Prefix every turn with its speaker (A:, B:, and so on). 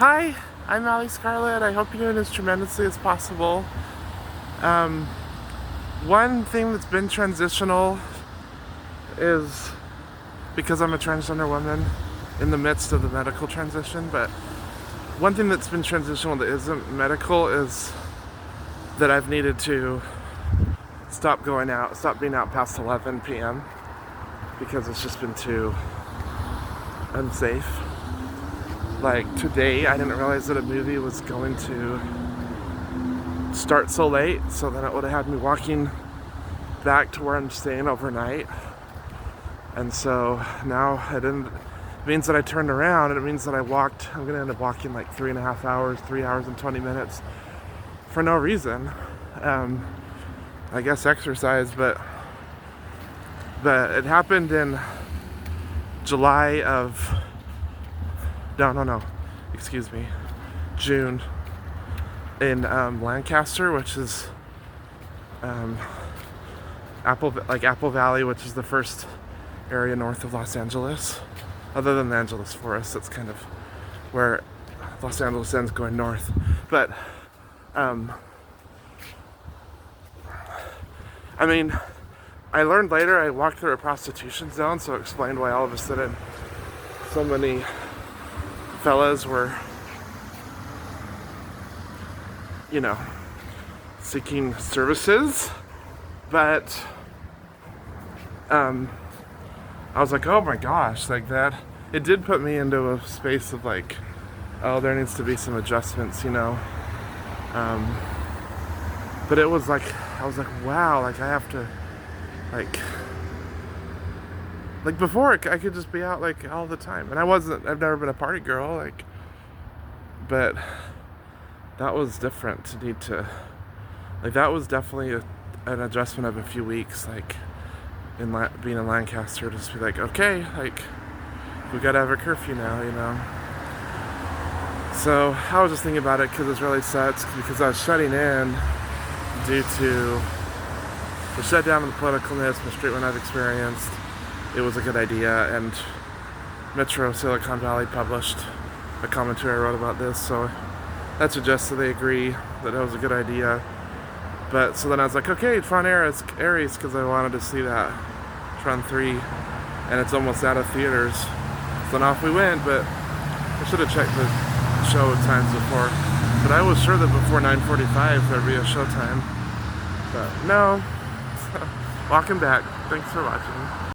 A: Hi, I'm Allie Scarlett. I hope you're doing as tremendously as possible. One thing that's been transitional is because I'm a transgender woman in the midst of the medical transition, but one thing that's been transitional that isn't medical is that I've needed to stop being out past 11 p.m. because it's just been too unsafe. Like today, I didn't realize that a movie was going to start so late, so then it would have had me walking back to where I'm staying overnight. And so now it means that I turned around, and it means that I'm gonna end up walking like 3.5 hours, 3 hours and 20 minutes for no reason. I guess exercise, but it happened in July of June in Lancaster, which is Apple Valley, which is the first area north of Los Angeles, other than the Angeles Forest. That's kind of where Los Angeles ends going north. But I learned later I walked through a prostitution zone, so it explained why all of a sudden so many fellas were, seeking services. But I was like, oh my gosh, like that. It did put me into a space of like, oh, there needs to be some adjustments, But it was like, I was like, wow, like I have to, like before I could just be out like all the time, and I've never been a party girl, like, but that was different to need to, like, that was definitely an adjustment of a few weeks, like being in Lancaster, just be like, okay, like we gotta have a curfew now. So I was just thinking about it because it really sucks, because I was shutting in due to the shutdown and the politicalness, the treatment I've experienced. It was a good idea, and Metro Silicon Valley published a commentary I wrote about this, so that suggests that they agree that it was a good idea. But so then I was like, okay, Tron Ares, because I wanted to see that Tron 3, and it's almost out of theaters. So then off we went, but I should have checked the show times before. But I was sure that before 9:45 there'd be a show time. But no. Walking back. Thanks for watching.